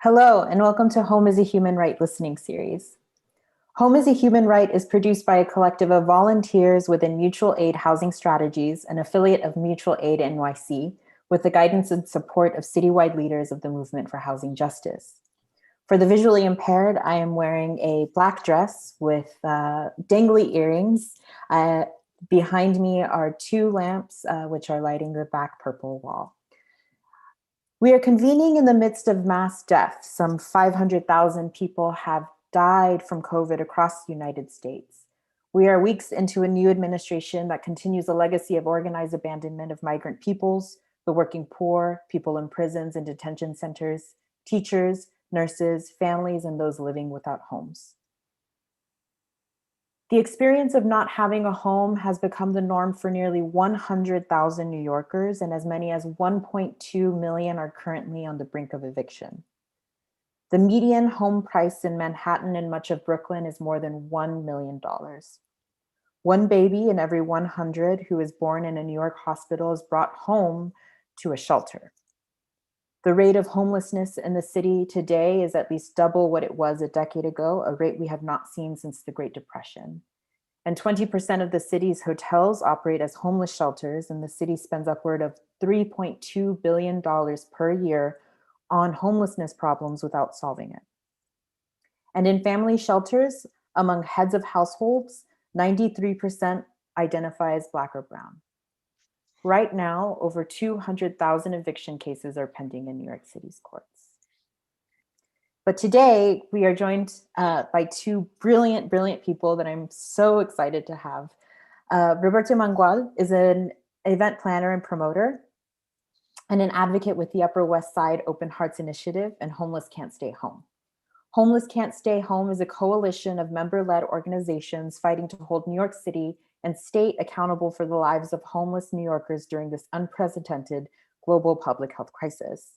Hello, and welcome to Home is a Human Right listening series. Home is a Human Right is produced by a collective of volunteers within Mutual Aid Housing Strategies, an affiliate of Mutual Aid NYC, with the guidance and support of citywide leaders of the movement for housing justice. For the visually impaired, I am wearing a black dress with dangly earrings. Behind me are two lamps, which are lighting the back purple wall. We are convening in the midst of mass death. Some 500,000 people have died from COVID across the United States. We are weeks into a new administration that continues a legacy of organized abandonment of migrant peoples, the working poor, people in prisons and detention centers, teachers, nurses, families, and those living without homes. The experience of not having a home has become the norm for nearly 100,000 New Yorkers, and as many as 1.2 million are currently on the brink of eviction. The median home price in Manhattan and much of Brooklyn is more than $1 million. One baby in every 100 who is born in a New York hospital is brought home to a shelter. The rate of homelessness in the city today is at least double what it was a decade ago, a rate we have not seen since the Great Depression. And 20% of the city's hotels operate as homeless shelters, and the city spends upward of $3.2 billion per year on homelessness problems without solving it. And in family shelters, among heads of households, 93% identify as Black or Brown. Right now, over 200,000 eviction cases are pending in New York City's courts. But today, we are joined by two brilliant people that I'm so excited to have. Roberto Mangual is an event planner and promoter and an advocate with the Upper West Side Open Hearts Initiative and Homeless Can't Stay Home. Homeless Can't Stay Home is a coalition of member-led organizations fighting to hold New York City and state accountable for the lives of homeless New Yorkers during this unprecedented global public health crisis.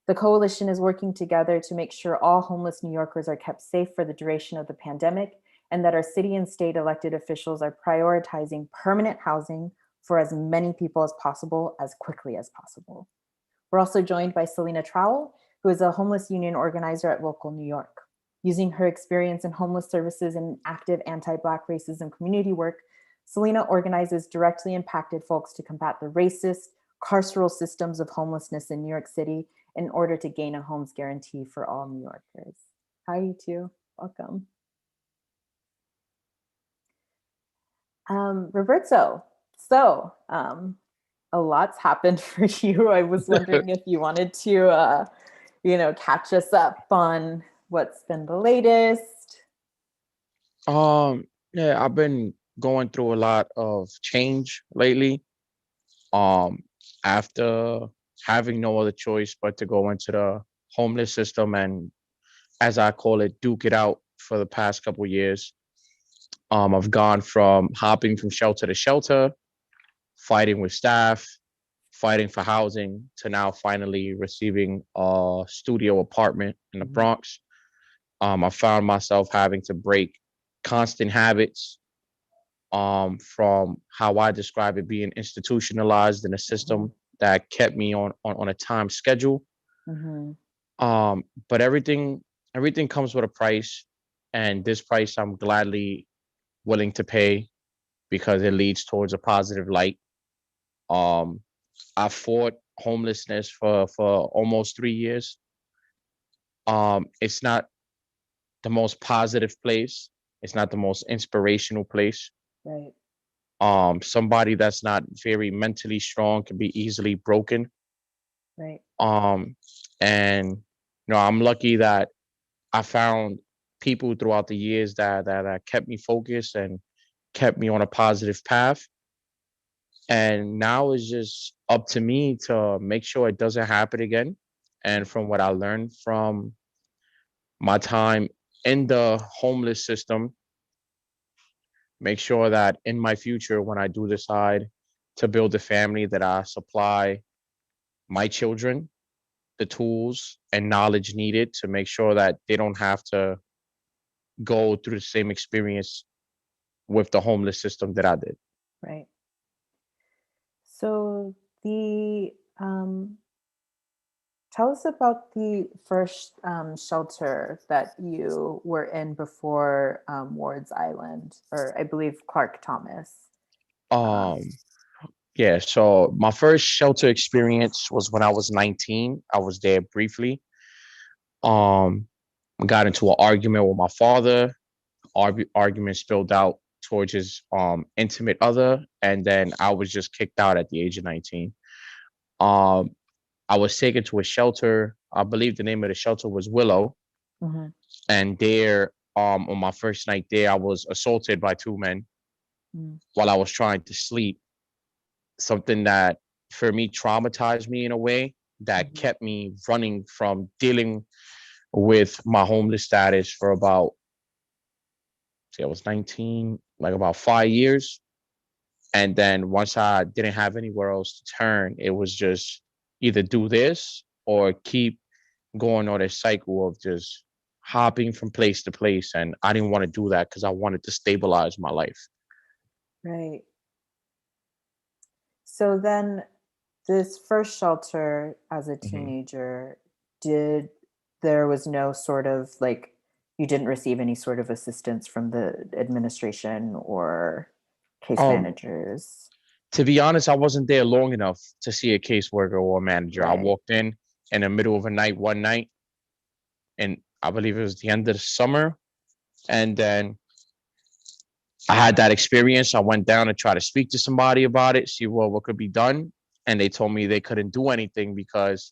The coalition is working together to make sure all homeless New Yorkers are kept safe for the duration of the pandemic, and that our city and state elected officials are prioritizing permanent housing for as many people as possible, as quickly as possible. We're also joined by Selena Trowell, who is a homeless union organizer at Local New York. Using her experience in homeless services and active anti-Black racism community work, Selena organizes directly impacted folks to combat the racist, carceral systems of homelessness in New York City in order to gain a homes guarantee for all New Yorkers. Hi, you two. Welcome. Roberto, so a lot's happened for you. I was wondering if you wanted to, catch us up on what's been the latest. Yeah, I've been going through a lot of change lately. Um, After having no other choice but to go into the homeless system and, as I call it, duke it out for the past couple years. I've gone from hopping from shelter to shelter, fighting with staff, fighting for housing, to now finally receiving a studio apartment in the Bronx. I found myself having to break constant habits, from how I describe it, being institutionalized in a system that kept me on a time schedule. Mm-hmm. But everything comes with a price, and this price I'm gladly willing to pay because it leads towards a positive light. Um, I fought homelessness for almost 3 years. It's not the most positive place. It's not the most inspirational place. Right. Somebody that's not very mentally strong can be easily broken. Right. Um, and I'm lucky that I found people throughout the years that kept me focused and kept me on a positive path. And now it's just up to me to make sure it doesn't happen again. And from what I learned from my time in the homeless system, make sure that in my future, when I do decide to build a family, that I supply my children the tools and knowledge needed to make sure that they don't have to go through the same experience with the homeless system that I did. Right. So the Tell us about the first shelter that you were in before Ward's Island, or I believe Clark Thomas. Um, Um, yeah, so my first shelter experience was when I was 19. I was there briefly. Um, I got into an argument with my father. Argument spilled out towards his intimate other, and then I was just kicked out at the age of 19. Um, I was taken to a shelter. I believe the name of the shelter was Willow, mhm, and there, on my first night there, I was assaulted by two men mm, while I was trying to sleep. Something that for me traumatized me in a way that mhm. kept me running from dealing with my homeless status for about, see, I was 19, like about 5 years. And then once I didn't have anywhere else to turn, it was just either do this or keep going on this cycle of just hopping from place to place. And I didn't want to do that because I wanted to stabilize my life. Right. So then, this first shelter as a Mhm. teenager, did there was no sort of like you didn't receive any sort of assistance from the administration or case Um, managers? to be honest, I wasn't there long enough to see a caseworker or a manager. I Right. walked in the middle of a night one night, and I believe it was the end of the summer. And then I had that experience. I went down to try to speak to somebody about it, see what could be done. And they told me they couldn't do anything because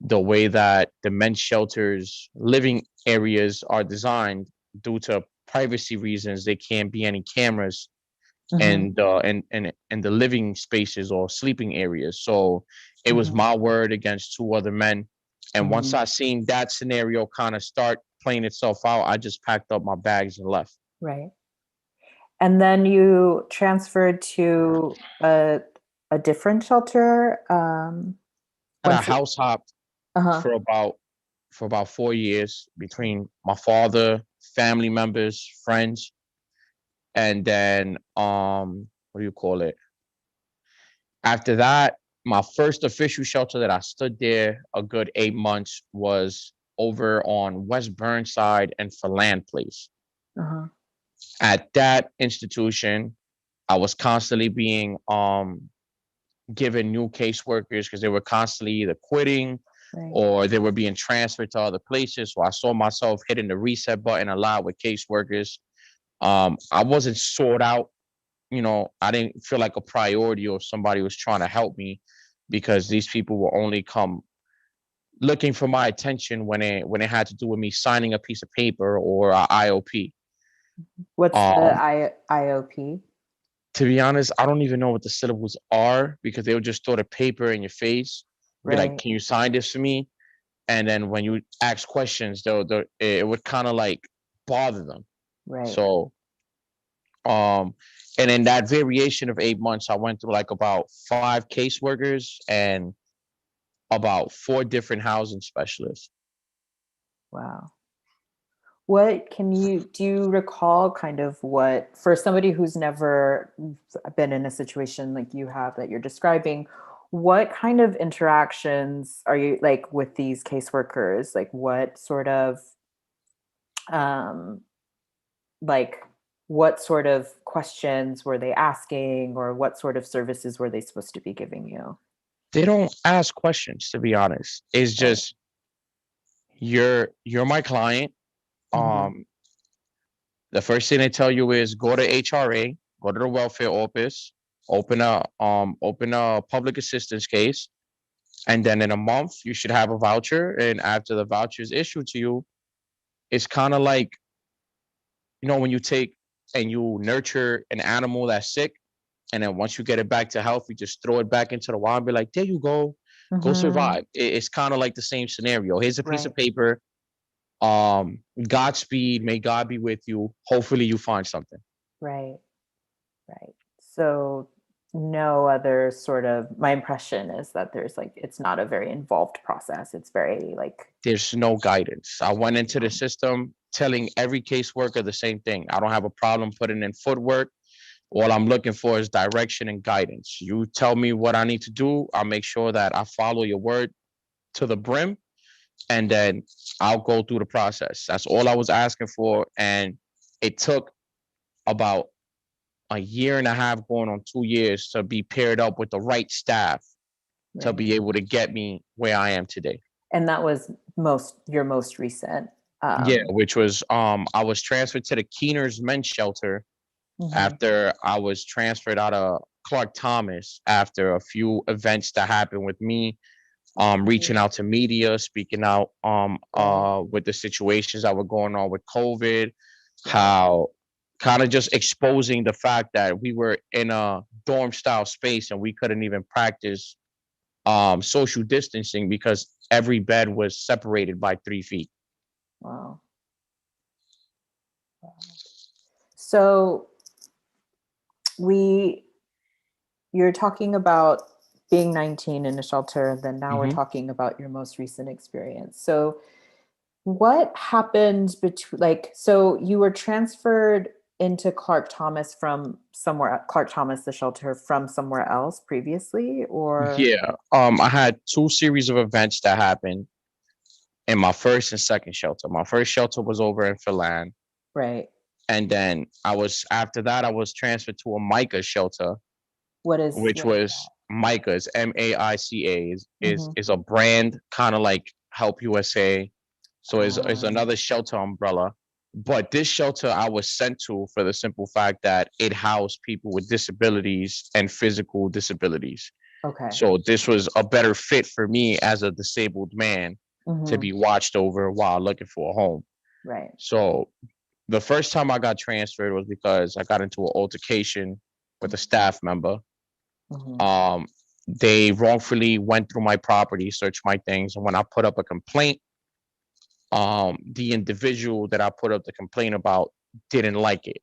the way that the men's shelters living areas are designed, due to privacy reasons, there can't be any cameras Hmm. and the living spaces or sleeping areas. So it was Hmm. my word against two other men. And once Hmm. I seen that scenario kind of start playing itself out, I just packed up my bags and left. Right. And then you transferred to a different shelter Had a once. house hopped Uh-huh. for about 4 years between my father, family members, friends, and then what do you call it? After that, my first official shelter that I stood there a good 8 months was over on West Burnside and Philan Place. Uh-huh. At that institution, I was constantly being given new caseworkers because they were constantly either quitting Right. or they were being transferred to other places. So I saw myself hitting the reset button a lot with caseworkers. I wasn't sought out. I didn't feel like a priority or somebody was trying to help me because these people will only come looking for my attention when it had to do with me signing a piece of paper or a IOP. What's the Um, IOP? to be honest, I don't even know what the syllables are because they would just throw the paper in your face, be like, Right. "Can you sign this for me?" And then when you ask questions, it would kind of like bother them. Right. So, um, and in that variation of 8 months, I went through like about five caseworkers and about four different housing specialists. Wow. What can you do you recall kind of what for somebody who's never been in a situation like you have that you're describing, what kind of interactions are you like with these caseworkers? Like what sort of um like what sort of questions were they asking or what sort of services were they supposed to be giving you? They don't ask questions, to be honest. It's Right. just you're my client. Hmm. Um, the first thing they tell you is go to HRA, go to the welfare office, open a public assistance case, and then in a month you should have a voucher. And after the voucher is issued to you, it's kind of like when you take and you nurture an animal that's sick, and then once you get it back to health, you just throw it back into the wild and be like, there you go Hmm. survive. It's kind of like the same scenario. Here's a piece of Right. paper. Godspeed, may God be with you. Hopefully you find something. Right. Right. So no other sort of my impression is that there's like it's not a very involved process. It's very like There's no guidance. I went into the um, system telling every caseworker the same thing. I don't have a problem putting in footwork. All I'm looking for is direction and guidance. You tell me what I need to do. I'll make sure that I follow your word. to the brim, and then I'll go through the process. That's all I was asking for. And it took about a year and a half, going on 2 years, to be paired up with the right staff to Right. be able to get me where I am today. And that was your most recent. Yeah, which was I was transferred to the Keener's Men's Shelter Mhm. after I was transferred out of Clark Thomas after a few events that happened with me, reaching out to media, speaking out Right. with the situations that were going on with COVID, Right. how kind of just exposing the fact that we were in a dorm style space and we couldn't even practice social distancing because every bed was separated by 3 feet. Wow. So we you're talking about being 19 in a shelter, then now we're Hmm. talking about your most recent experience. So what happened between, like, so you were transferred into Clark Thomas from somewhere, Clark Thomas, the shelter, from somewhere else previously, or? Yeah. I had two series of events that happened in my first and second shelter. My first shelter was over in Philan. Right. And then after that, I was transferred to a MICA shelter, which What is was MICA's, MAICA, that? is a brand kind of like Help USA. So is Um, another shelter umbrella. But this shelter I was sent to for the simple fact that it housed people with disabilities and physical disabilities. okay. So this was a better fit for me as a disabled man to Hmm. be watched over while looking for a home. Right. So the first time I got transferred was because I got into an altercation with a staff member. Hmm. Um, they wrongfully went through my property, searched my things, and when I put up a complaint, the individual that I put up the complaint about didn't like it.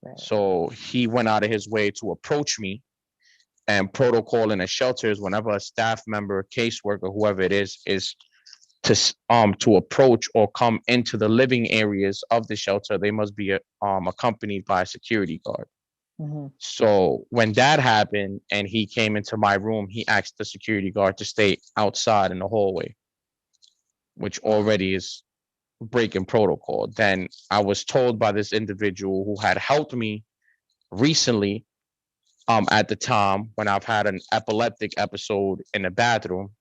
Right. So he went out of his way to approach me. And protocol in the shelters, whenever a staff member, caseworker, whoever it is to approach or come into the living areas of the shelter, they must be accompanied by a security guard. Hmm. So when that happened and he came into my room, he asked the security guard to stay outside in the hallway, which already is breaking protocol. Then I was told by this individual who had helped me recently, at the time when I've had an epileptic episode in the bathroom.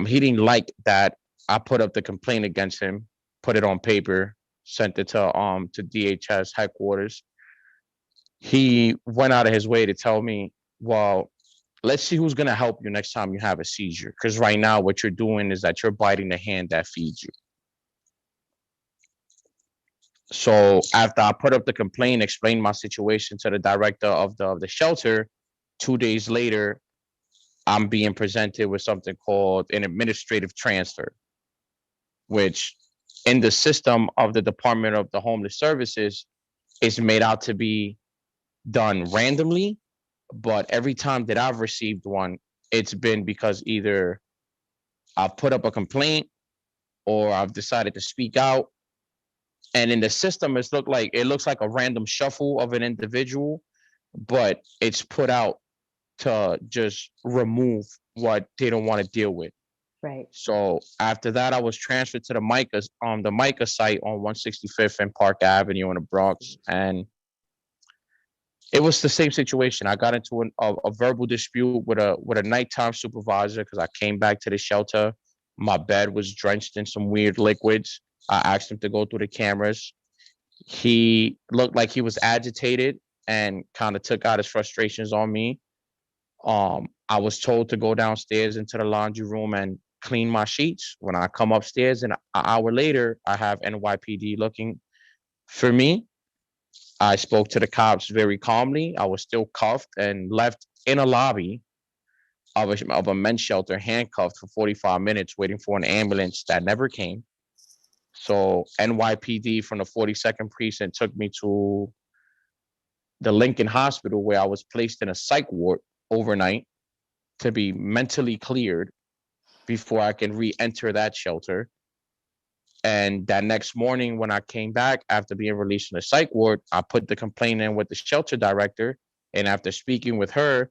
He didn't like that I put up the complaint against him, put it on paper, sent it to DHS headquarters. He went out of his way to tell me, well, let's see who's gonna help you next time you have a seizure. Because right now what you're doing is that you're biting the hand that feeds you. So after I put up the complaint, explained my situation to the director of the shelter, 2 days later, I'm being presented with something called an administrative transfer, which in the system of the Department of the Homeless Services is made out to be done randomly. But every time that I've received one, it's been because either I've put up a complaint or I've decided to speak out. And in the system, it looks like a random shuffle of an individual, but it's put out to just remove what they don't want to deal with. Right. So after that, I was transferred to the MICA site on 165th and Park Avenue in the Bronx, and it was the same situation. I got into a verbal dispute with a nighttime supervisor because I came back to the shelter. My bed was drenched in some weird liquids. I asked him to go through the cameras. He looked like he was agitated and kind of took out his frustrations on me. I was told to go downstairs into the laundry room and clean my sheets. When I come upstairs, and an hour later, I have NYPD looking for me. I spoke to the cops very calmly. I was still cuffed and left in a lobby of a men's shelter, handcuffed for 45 minutes, waiting for an ambulance that never came. So NYPD from the 42nd precinct took me to the Lincoln Hospital, where I was placed in a psych ward overnight to be mentally cleared before I can re-enter that shelter. And that next morning, when I came back after being released from the psych ward, I put the complaint in with the shelter director. And after speaking with her,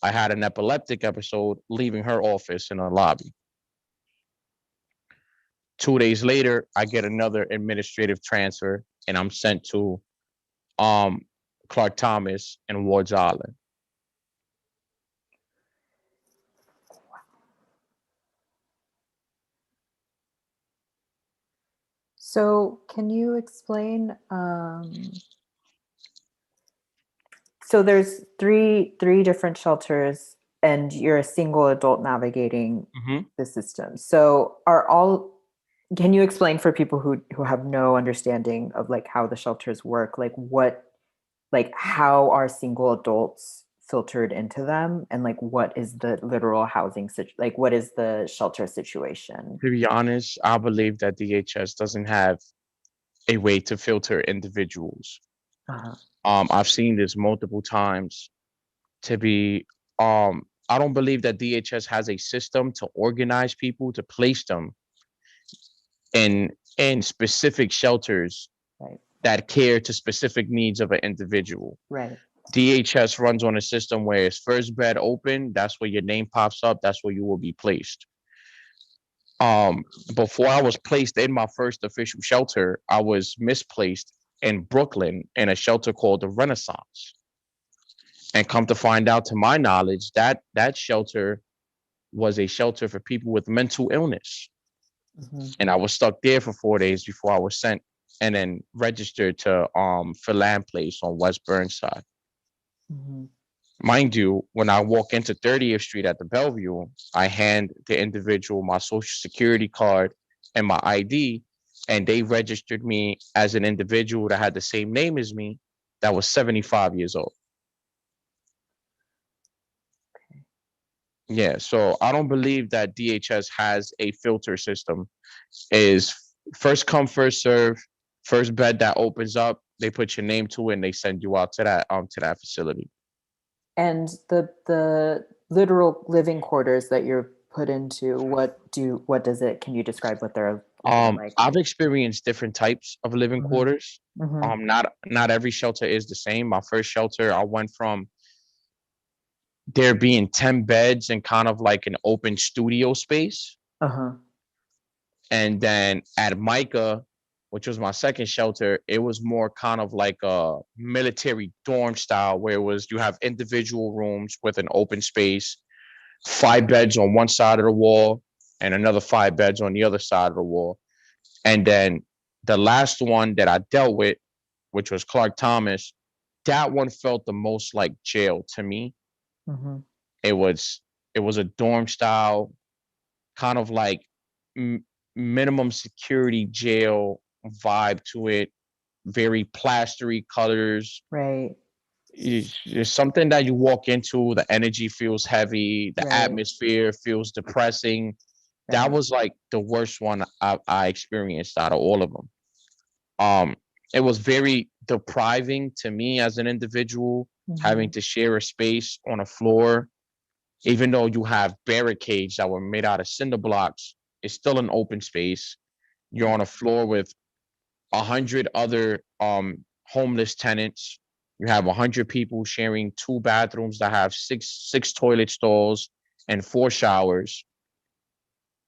I had an epileptic episode, leaving her office in the lobby. 2 days later, I get another administrative transfer, and I'm sent to um Clark Thomas and Ward's Island. So can you explain, so there's three different shelters and you're a single adult navigating Mhm. the system. So can you explain for people who have no understanding of like how the shelters work, like how are single adults filtered into them, and like what is the literal like what is the shelter situation? To be honest, I believe that DHS doesn't have a way to filter individuals. Uh-huh. I've seen this multiple times. To be, I don't believe that DHS has a system to organize people to place them in specific shelters Right. that care to specific needs of an individual. Right. DHS runs on a system where it's first bed open, that's where your name pops up, that's where you will be placed. Um, Before I was placed in my first official shelter, I was misplaced in Brooklyn in a shelter called the Renaissance. And come to find out, to my knowledge, that shelter was a shelter for people with mental illness. Mm-hmm. And I was stuck there for 4 days before I was sent and then registered to Philan Place on West Burnside. Mm-hmm. Mind you, when I walk into 30th Street at the Bellevue, I hand the individual my social security card and my ID, and they registered me as an individual that had the same name as me, that was 75 years old. Yeah, so I don't believe that DHS has a filter system. Is first come, first serve, first bed that opens up, they put your name to it and they send you out to that facility. And the literal living quarters that you're put into, what does it, can you describe what they're looking like? I've experienced different types of living Mm-hmm. quarters. Mm-hmm. Not every shelter is the same. My first shelter, I went from there being 10 beds and kind of like an open studio space. Uh-huh. And then at Micah, which was my second shelter, it was more kind of like a military dorm style where it was you have individual rooms with an open space, 5 beds on one side of the wall, and another 5 beds on the other side of the wall. And then the last one that I dealt with, which was Clark Thomas, that one felt the most like jail to me. Mm-hmm. It was it was a dorm style, kind of like m- minimum security jail vibe to it. Very plastery colors. Right. It's something that you walk into, the energy feels heavy, the Right. atmosphere feels depressing. That Right. was like the worst one I experienced out of all of them. Um, it was very depriving to me as an individual, Mm-hmm. having to share a space on a floor, even though you have barricades that were made out of cinder blocks. It's still an open space. You're on a floor with 100 other homeless tenants. You have 100 people sharing 2 bathrooms that have six toilet stalls and 4 showers.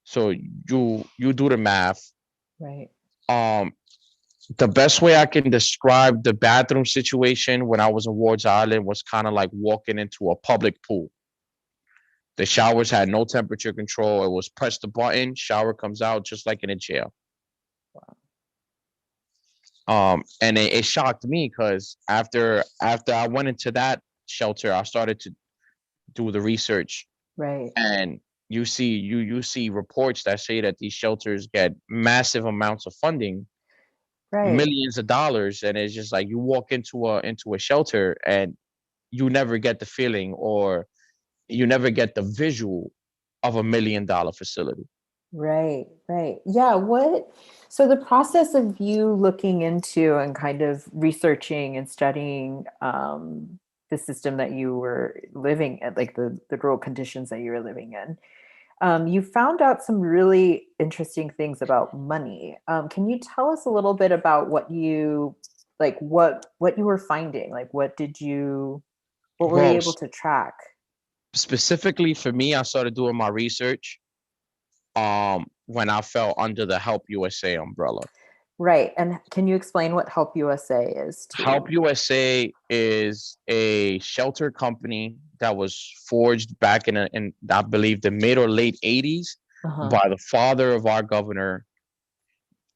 So you do the math. Right. Um, the best way I can describe the bathroom situation when I was in Ward's Island was kind of like walking into a public pool. The showers had no temperature control. It was press the button, shower comes out just like in a jail. And it shocked me because after I went into that shelter, I started to do the research, Right. and you see reports that say that these shelters get massive amounts of funding, Right. millions of dollars, and it's just like you walk into a shelter and you never get the feeling or you never get the visual of $1 million facility. Right, right. Yeah, so the process of you looking into and kind of researching and studying the system that you were living in, like the rural conditions that you were living in, you found out some really interesting things about money. Can you tell us a little bit about what you were finding? Like what were you Well, able to track? specifically for me, I started doing my research. when I fell under the Help USA umbrella. Right. And can you explain what Help USA is Help too? USA is a shelter company that was forged back in I believe the mid or late 80s Uh-huh. by the father of our governor,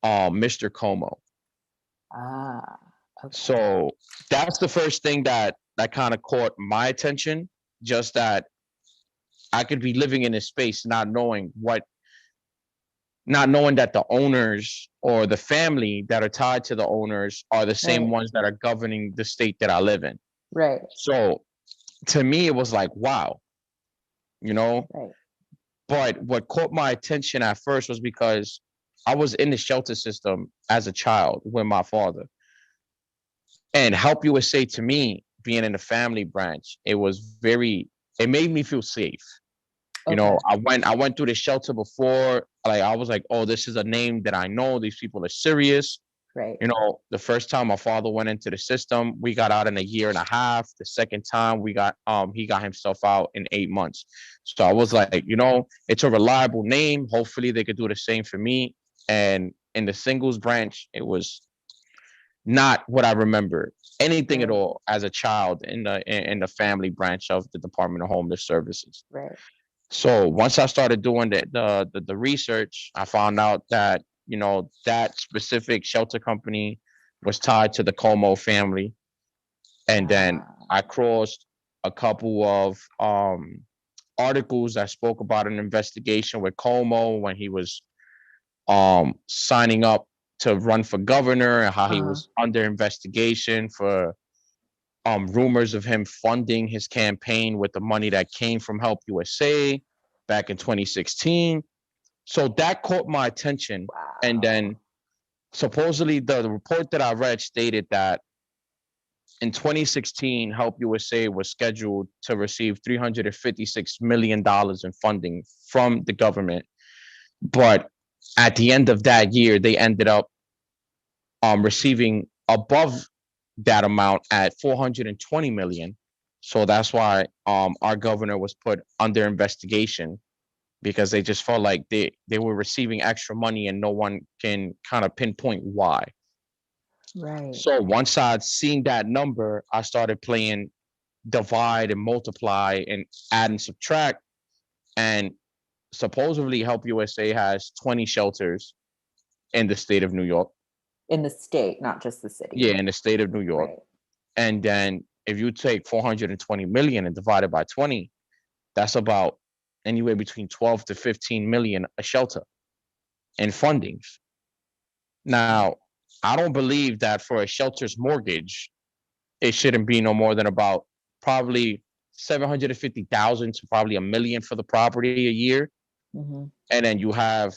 Mr. Como. Ah, okay. So that's the first thing that kind of caught my attention. Just that I could be living in this space, not knowing that the owners or the family that are tied to the owners are the same Right. ones that are governing the state that I live in. Right. So to me, it was like, wow, you know. Right. But what caught my attention at first was because I was in the shelter system as a child with my father. And Help USA to me, being in the family branch, it made me feel safe. You know, Okay. I went through the shelter before. Like I was like, oh, this is a name that I know. These people are serious. Right. You know, the first time my father went into the system, we got out in a year and a half. The second time he got himself out in 8 months. So I was like, it's a reliable name. Hopefully they could do the same for me. And in the singles branch, it was not what I remember anything at Right. all as a child in the family branch of the Department of Homeless Services. Right. So once I started doing the research, I found out that that specific shelter company was tied to the Como family, and then Ah, I crossed a couple of articles that spoke about an investigation with Como when he was signing up to run for governor, and how he uh-huh. was under investigation for rumors of him funding his campaign with the money that came from Help USA back in 2016. So that caught my attention. And Wow. then supposedly the report that I read stated that in 2016, Help USA was scheduled to receive $356 million in funding from the government. But at the end of that year, they ended up receiving above that amount at 420 million. So that's why our governor was put under investigation, because they just felt like they were receiving extra money and no one can kind of pinpoint why. Right. So once I'd seen that number, I started playing divide and multiply and add and subtract. And supposedly Help USA has 20 shelters in the state of New York. In the state, not just the city. Yeah, in the state of New York. Right. And then if you take 420 million and divide it by 20, that's about anywhere between 12 to 15 million a shelter in fundings. Now, I don't believe that for a shelter's mortgage, it shouldn't be no more than about probably 750,000 to probably a million for the property a year. Mm-hmm. And then you have,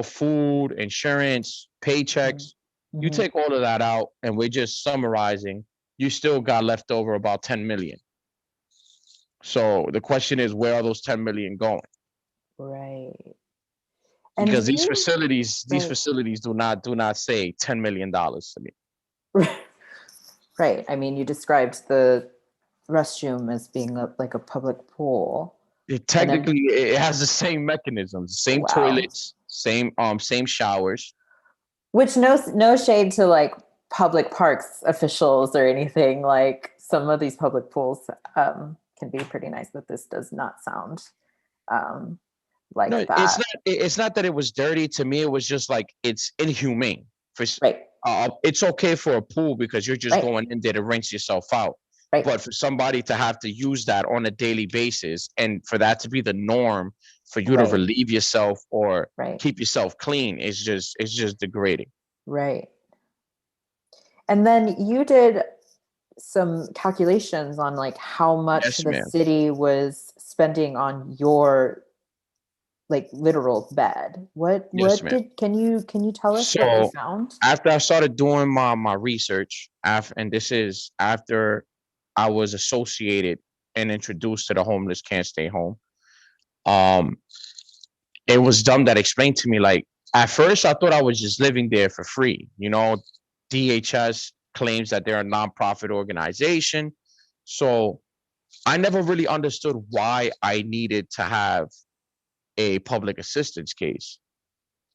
food, insurance, Mm-hmm. paychecks. You Mm-hmm. take all of that out, and we're just summarizing, you still got left over about 10 million. So the question is, where are those 10 million going? Right. And Because these you, facilities, these right. facilities do not say $10 million to me. Right. I mean, you described the restroom as being like a public pool. It And I'm, technically it has the same mechanisms, same wow. toilets, same showers. Which no shade to like public parks officials or anything. Like some of these public pools can be pretty nice, but this does not sound um, No, like it's that. not. It's not that it was dirty. To me, it was just like it's inhumane. Right. It's okay for a pool because you're just Right. going in there to rinse yourself out. Right. But for somebody to have to use that on a daily basis, and for that to be the norm, for you to Right. relieve yourself or Right. keep yourself clean, it's just degrading. Right. And then you did some calculations on like how much Yes, the ma'am. city was spending on your like literal bed. Yes, What ma'am. did can you tell us what you So found? after I started doing my research, and this is after I was associated and introduced to the Homeless Can't Stay Home. Um, it was dumb that explained to me, like, at first I thought I was just living there for free. DHS claims that they're a nonprofit organization. So I never really understood why I needed to have a public assistance case.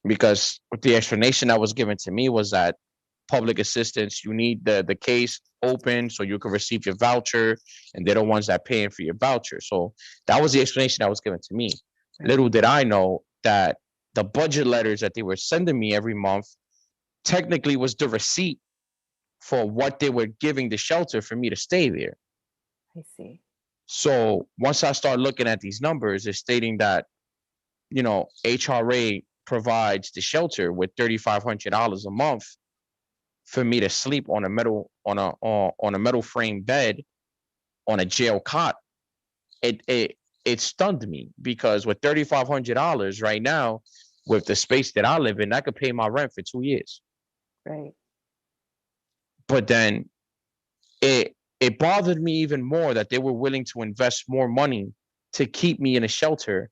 because the explanation that was given to me was that public assistance, you need the case open so you can receive your voucher, and they're the ones that paying for your voucher. So that was the explanation that was given to me. Right. Little did I know that the budget letters that they were sending me every month technically was the receipt for what they were giving the shelter for me to stay there. I see. So once I start looking at these numbers, it's stating that, HRA provides the shelter with $3,500 a month for me to sleep on a metal frame bed on a jail cot. It stunned me, because with $3,500 right now, with the space that I live in, I could pay my rent for 2 years. Right. But then it bothered me even more that they were willing to invest more money to keep me in a shelter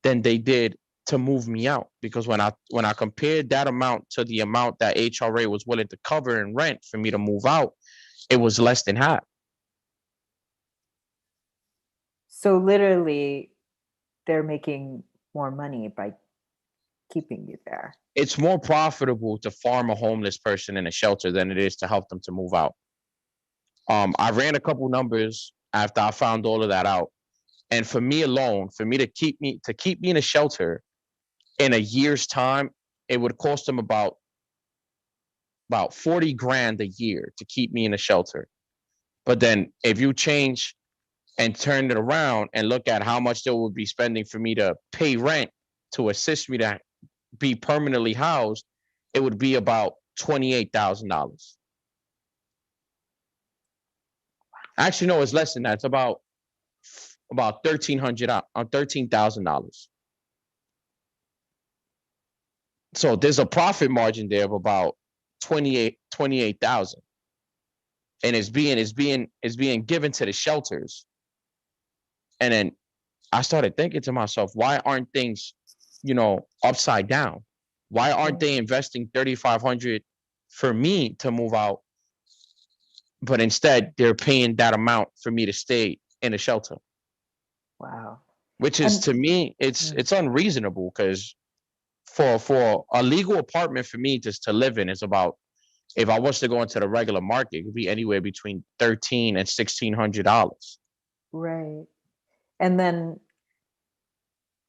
than they did to move me out. Because when I compared that amount to the amount that HRA was willing to cover in rent for me to move out, it was less than half. So literally, they're making more money by keeping you there. It's more profitable to farm a homeless person in a shelter than it is to help them to move out. I ran a couple numbers after I found all of that out. And for me alone, for me to keep me in a shelter in a year's time, it would cost them about 40 grand a year to keep me in a shelter. But then if you change and turn it around and look at how much they would be spending for me to pay rent to assist me to be permanently housed, it would be about $28,000. Actually, no, it's less than that. It's about $13,000. So there's a profit margin there of about 28,000, and it's being given to the shelters. And then I started thinking to myself, why aren't things, upside down? Why aren't they investing 3,500 for me to move out, but instead they're paying that amount for me to stay in a shelter? Wow. Which is, And to me, it's unreasonable, because for a legal apartment for me just to live in is about, if I was to go into the regular market, it could be anywhere between $1,300 and $1,600. right. And then,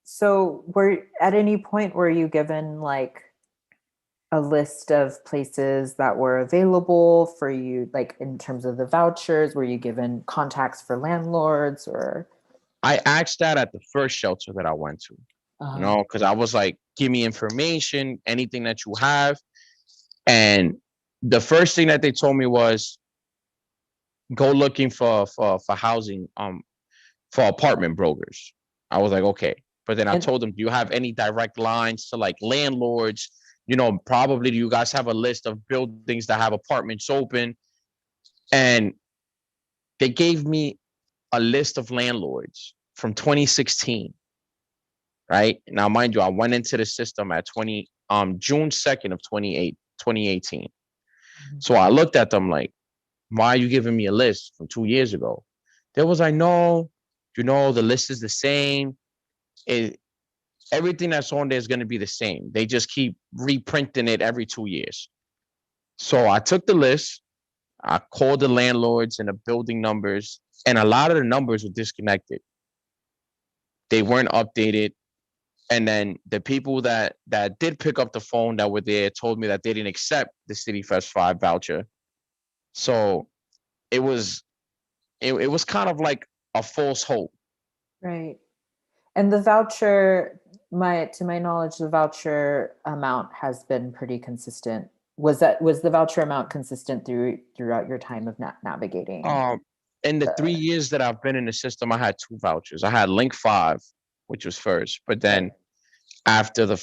so were at any point were you given like a list of places that were available for you, like in terms of the vouchers? Were you given contacts for landlords or? I asked that at the first shelter that I went to, because I was like, give me information, anything that you have. And the first thing that they told me was, go looking for housing, for apartment brokers. I was like, okay. But then I And told them, do you have any direct lines to like landlords? Probably, do you guys have a list of buildings that have apartments open? And they gave me a list of landlords from 2016. Right now, mind you, I went into the system at June 2nd of 2018. So I looked at them like, why are you giving me a list from 2 years ago? There was like, no, the list is the same. It, everything that's on there is going to be the same. They just keep reprinting it every 2 years. So I took the list, I called the landlords and the building numbers, and a lot of the numbers were disconnected. They weren't updated. And then the people that did pick up the phone that were there told me that they didn't accept the City Fest 5 voucher. So it was it was kind of like a false hope. right. And the voucher, to my knowledge, the voucher amount has been pretty consistent. Was the voucher amount consistent throughout your time of navigating Um, in the the 3 years that I've been in the system, I had two vouchers. I had Link 5, which was first, but then right? after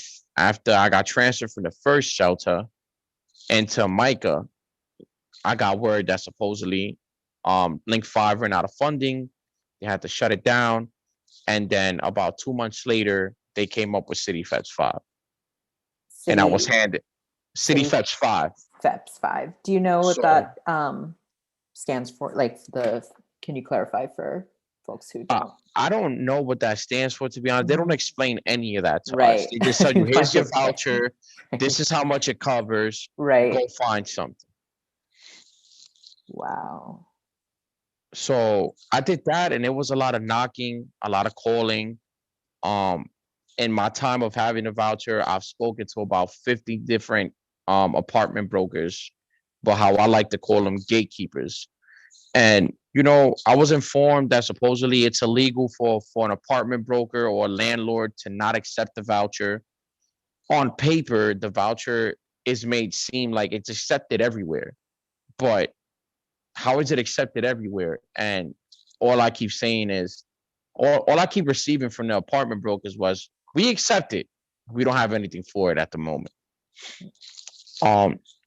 I got transferred from the first shelter into Micah, I got word that supposedly Link 5 ran out of funding. They had to shut it down. And then about 2 months later, they came up with City Feds 5. And I was City handed City City Feds 5. FEPS 5. Do you know what So that stands for? Like can you clarify for folks who uh, don't? I don't know what that stands for, to be honest. They don't explain any of that to us. Right. They just tell you, here's your Okay. voucher. This is how much it covers. Right. Go find something. Wow. So I did that, and it was a lot of knocking, a lot of calling. In my time of having a voucher, I've spoken to about 50 different apartment brokers, but how I like to call them, gatekeepers. And I was informed that supposedly it's illegal for an apartment broker or a landlord to not accept the voucher. On paper, the voucher is made seem like it's accepted everywhere, but how is it accepted everywhere? And all I keep saying is, all I keep receiving from the apartment brokers was, we accept it. We don't have anything for it at the moment.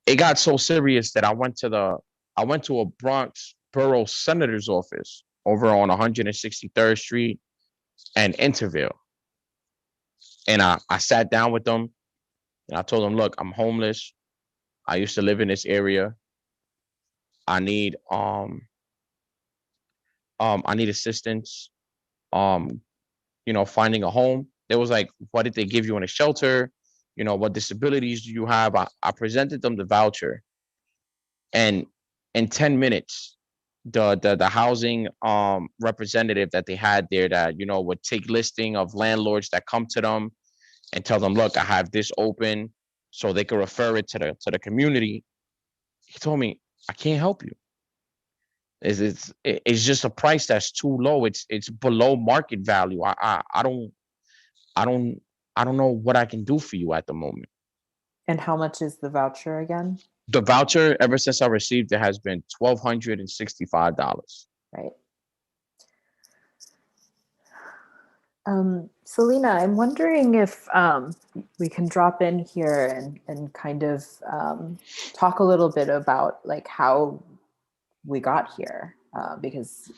It got so serious that I went to a Bronx borough senator's office over on 163rd Street and Interville. And I sat down with them and I told them, look, I'm homeless. I used to live in this area. I need assistance, finding a home. They was like, what did they give you in a shelter? What disabilities do you have? I presented them the voucher, and in 10 minutes, the housing representative that they had there, that would take listing of landlords that come to them and tell them, look, I have this open, so they could refer it to the community. He told me, I can't help you. It's just a price that's too low. It's below market value. I don't I don't know what I can do for you at the moment. And how much is the voucher again? The voucher, ever since I received it, has been $1,265. Right. Selena, I'm wondering if we can drop in here and kind of talk a little bit about like how we got here, because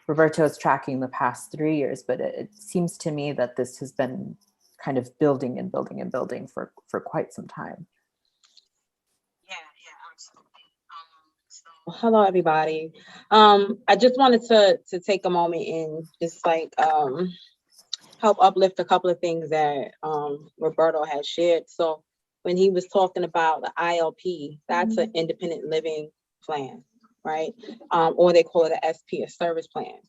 Roberto is tracking the past 3 years, but it seems to me that this has been kind of building and building and building for quite some time. Yeah, absolutely. Hello, everybody. I just wanted to take a moment and just like help uplift a couple of things that Roberto has shared. So when he was talking about the ILP, that's an independent living plan, right? Or they call it a SP, a service plan.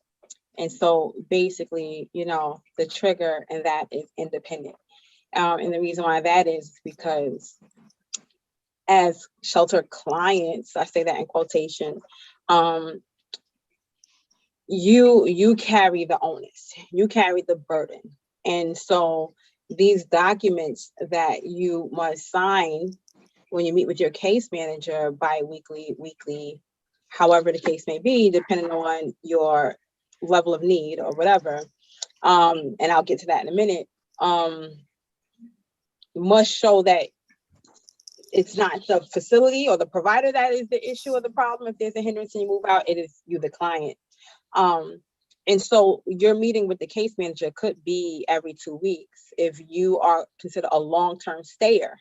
And so basically, the trigger and that is independent. And the reason why that is because as shelter clients, I say that in quotation, you carry the onus, you carry the burden. And so these documents that you must sign when you meet with your case manager bi-weekly, weekly, however the case may be, depending on your level of need or whatever, and I'll get to that in a minute, must show that it's not the facility or the provider that is the issue or the problem. If there's a hindrance and you move out, it is you, the client. And so your meeting with the case manager could be every 2 weeks if you are considered a long-term stayer,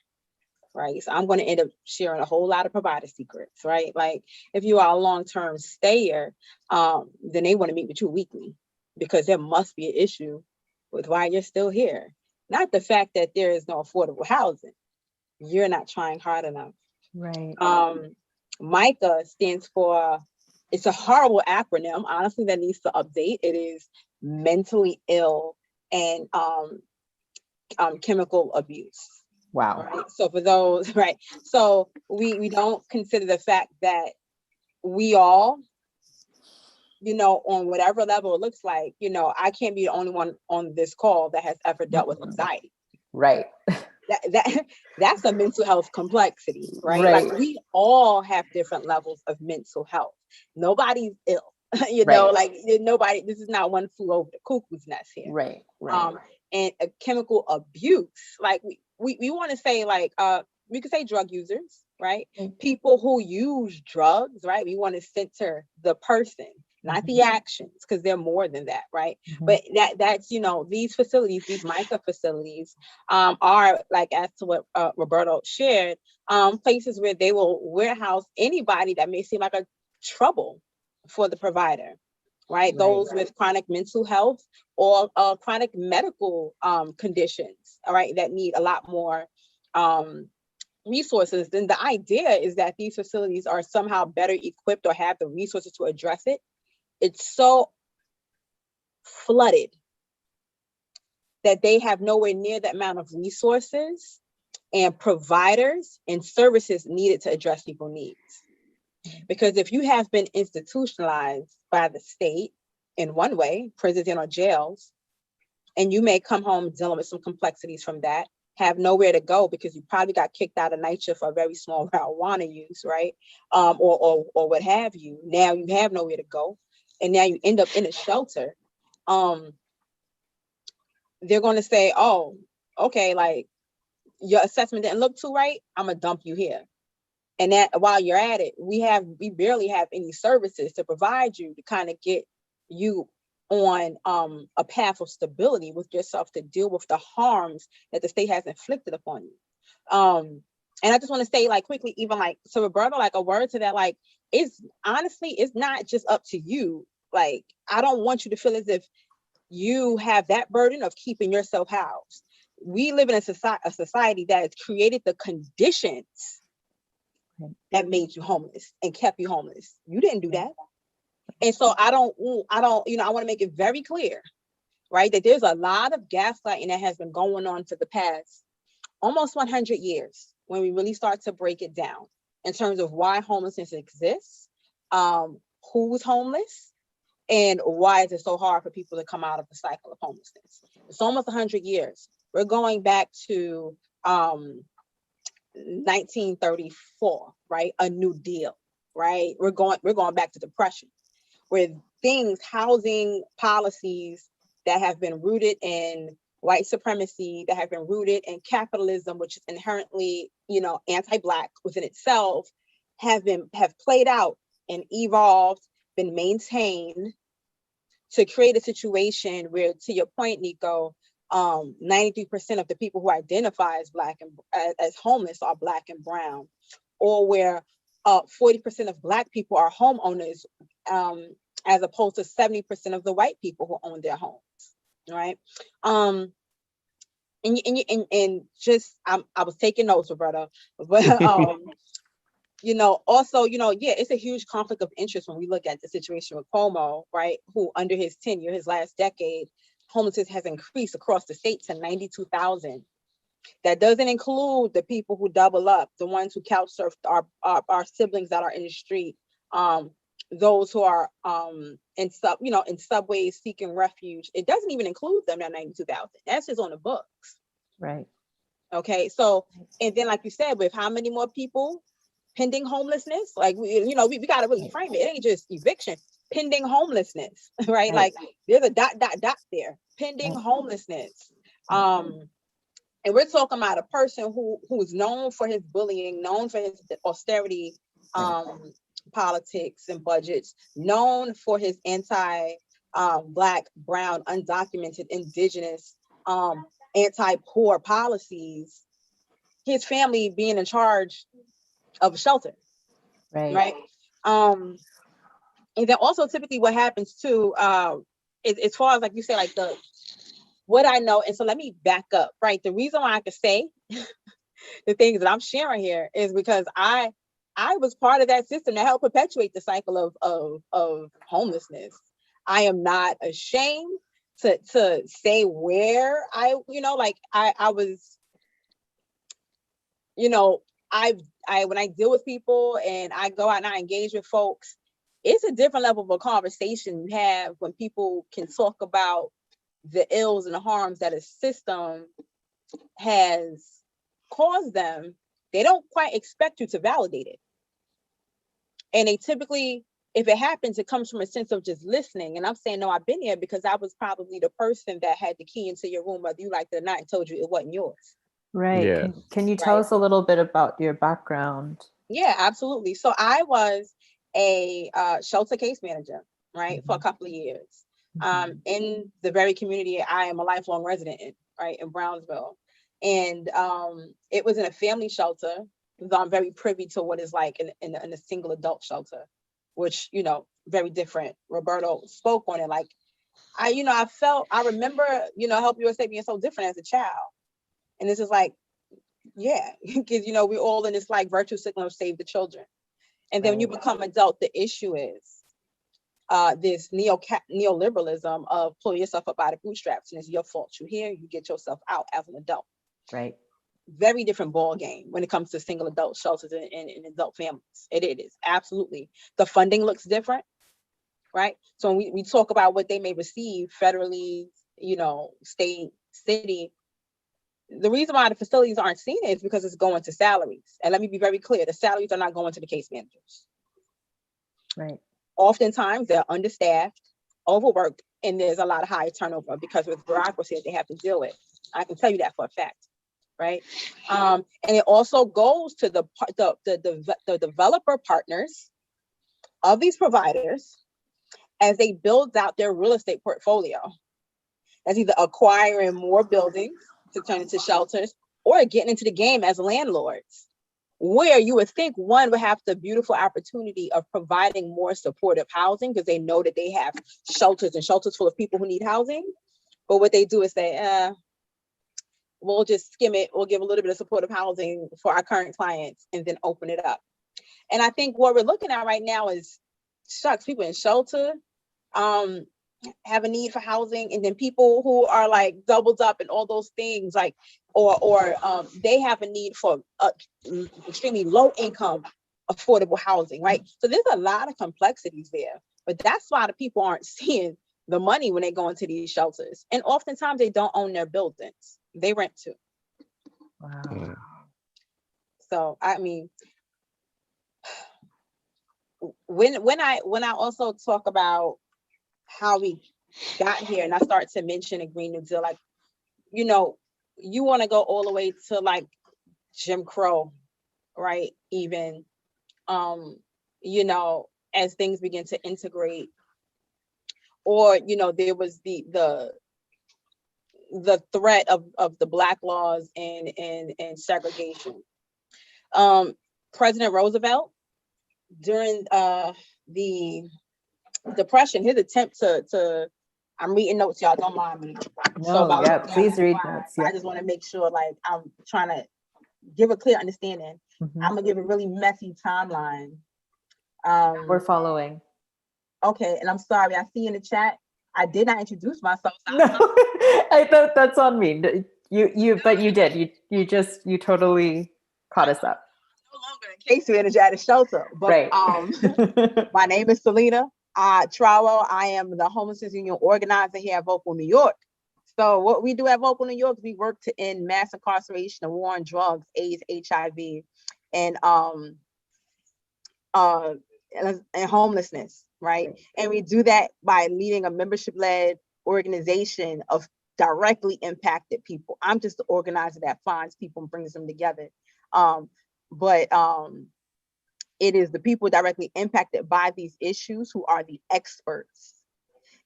right? So I'm going to end up sharing a whole lot of provider secrets, right? Like if you are a long-term stayer, then they want to meet with you weekly because there must be an issue with why you're still here. Not the fact that there is no affordable housing. You're not trying hard enough. Right. MICA stands for, it's a horrible acronym, honestly, that needs to update. It is mentally ill and chemical abuse. Wow. Right? So for those, right. So we don't consider the fact that we all, on whatever level it looks like, I can't be the only one on this call that has ever dealt with anxiety. Right. That's a mental health complexity, right? Right. Like we all have different levels of mental health. Nobody's ill, Right. like nobody, this is not one flew over the cuckoo's nest here. Right. And a chemical abuse, like we want to say like, we could say drug users, right? People who use drugs, right? We want to center the person, not the actions, because they're more than that, right? But that's these facilities, these MICA facilities, are like, as to what Roberto shared, places where they will warehouse anybody that may seem like a trouble for the provider, right? Those with chronic mental health or chronic medical conditions, all right, that need a lot more resources. Then the idea is that these facilities are somehow better equipped or have the resources to address it. It's so flooded that they have nowhere near that amount of resources and providers and services needed to address people's needs. Because if you have been institutionalized by the state in one way, prisons or jails, and you may come home dealing with some complexities from that, have nowhere to go because you probably got kicked out of night shift for a very small marijuana use, right? Or what have you. Now you have nowhere to go, and now you end up in a shelter. They're going to say, "Oh, okay, like your assessment didn't look too right. I'm gonna dump you here." And that while you're at it, we barely have any services to provide you to kind of get you on a path of stability with yourself to deal with the harms that the state has inflicted upon you. And I just want to say, like, quickly, even like, so Roberta, like, a word to that, like, it's honestly, it's not just up to you. Like, I don't want you to feel as if you have that burden of keeping yourself housed. We live in a society that has created the conditions that made you homeless and kept you homeless. You didn't do that. And so I don't, I want to make it very clear, right, that there's a lot of gaslighting that has been going on for the past almost 100 years when we really start to break it down in terms of why homelessness exists, who's homeless, and why is it so hard for people to come out of the cycle of homelessness. It's almost 100 years. We're going back to 1934, right? A New Deal, right? We're going back to Depression, where housing policies that have been rooted in white supremacy, that have been rooted in capitalism, which is inherently, anti-Black within itself, have played out and evolved, been maintained to create a situation where, to your point, Nico, 93% of the people who identify as Black and as homeless are Black and brown, or where 40% of Black people are homeowners, as opposed to 70% of the white people who own their homes, right? I was taking notes, Roberta, but also, it's a huge conflict of interest when we look at the situation with Cuomo, right? Who under his tenure, his last decade, homelessness has increased across the state to 92,000. That doesn't include the people who double up, the ones who couch surf our siblings that are in the street, those who are in subways seeking refuge. It doesn't even include them, that 92,000. That's just on the books. Right. Okay. So, and then, like you said, with how many more people pending homelessness, like we got to really frame it. It ain't just eviction, pending homelessness, right? Like there's a ... there, pending homelessness. And we're talking about a person who's known for his bullying, known for his austerity politics and budgets, known for his anti-Black, brown, undocumented, indigenous, anti-poor policies. His family being in charge of a shelter, right? And then also typically what happens too, as far as, like you say, like what I know, and so let me back up, right? The reason why I can say the things that I'm sharing here is because I was part of that system that helped perpetuate the cycle of homelessness. I am not ashamed to say where I was, when I deal with people and I go out and I engage with folks, it's a different level of a conversation you have when people can talk about the ills and the harms that a system has caused them. They don't quite expect you to validate it. And they typically, if it happens, it comes from a sense of just listening. And I'm saying, no, I've been here because I was probably the person that had the key into your room, whether you liked it or not, and told you it wasn't yours. Right. Yeah. Can you tell us a little bit about your background? Yeah, absolutely. So I was a shelter case manager, right, for a couple of years. In the very community I am a lifelong resident in, right, in Brownsville. And it was in a family shelter. So I'm very privy to what it's like in a single adult shelter, which, very different. Roberto spoke on it. Like, I remember, Help USA being so different as a child. And this is like, yeah, because, we're all in this like virtue signal of save the children. And then when you become adult, the issue is this neoliberalism of pull yourself up by the bootstraps, and it's your fault. You here, you get yourself out as an adult. Right. Very different ball game when it comes to single adult shelters and adult families. It is absolutely. The funding looks different, right? So when we talk about what they may receive federally, state, city, the reason why the facilities aren't seen it is because it's going to salaries. And let me be very clear, the salaries are not going to the case managers. Right. Oftentimes they're understaffed, overworked, and there's a lot of high turnover because of bureaucracy that they have to deal with. I can tell you that for a fact, right? And it also goes to the developer partners of these providers as they build out their real estate portfolio. That's either acquiring more buildings to turn into shelters or getting into the game as landlords, where you would think one would have the beautiful opportunity of providing more supportive housing because they know that they have shelters and shelters full of people who need housing. But what they do is say, we'll just skim it. We'll give a little bit of supportive housing for our current clients and then open it up. And I think what we're looking at right now is, shucks, people in shelter have a need for housing, and then people who are like doubled up and all those things, like, or they have a need for extremely low income affordable housing, right? So there's a lot of complexities there, but that's why the people aren't seeing the money when they go into these shelters. And oftentimes they don't own their buildings, they rent to. Wow. So I mean, when I also talk about how we got here, and I start to mention a Green New Deal, like, you want to go all the way to like Jim Crow, right? Even, as things begin to integrate, or, there was the threat of the Black laws and segregation. President Roosevelt, during the Depression, his attempt to I'm reading notes, y'all, don't mind me. Please read notes. I just want to make sure, like, I'm trying to give a clear understanding. Mm-hmm. I'm gonna give a really messy timeline. We're following. Okay, and I'm sorry, I see in the chat, I did not introduce myself. No, I thought that's on me. But you did. You totally caught us up. No longer in case manager at a shelter, but right. My name is Selena Trowell. I am the Homelessness Union organizer here at Vocal New York. So what we do at Vocal New York is we work to end mass incarceration, the war on drugs, AIDS, HIV, and homelessness, right? And we do that by leading a membership-led organization of directly impacted people. I'm just the organizer that finds people and brings them together. But it is the people directly impacted by these issues who are the experts,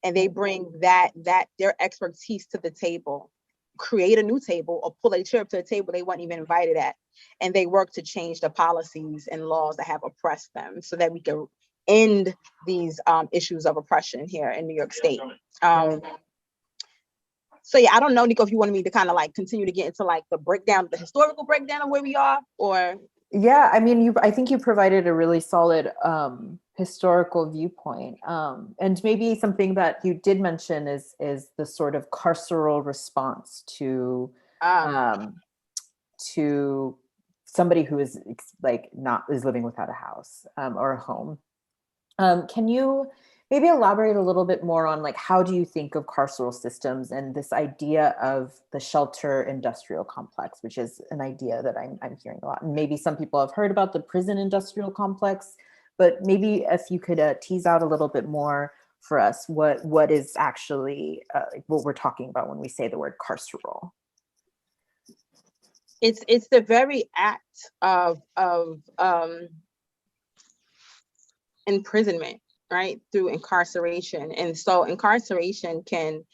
and they bring that their expertise to the table, create a new table, or pull a chair up to a table they weren't even invited at, and they work to change the policies and laws that have oppressed them, so that we can end these issues of oppression here in New York State. So yeah, I don't know, Nico, if you wanted me to kind of like continue to get into like the historical breakdown of where we are, or. Yeah, I mean, I think you provided a really solid historical viewpoint, and maybe something that you did mention is the sort of carceral response to somebody who is like is living without a house or a home. Can you maybe elaborate a little bit more on like how do you think of carceral systems and this idea of the shelter industrial complex, which is an idea that I'm hearing a lot. And maybe some people have heard about the prison industrial complex, but maybe if you could tease out a little bit more for us, what is actually what we're talking about when we say the word carceral. It's the very act of imprisonment, right, through incarceration. And so incarceration can,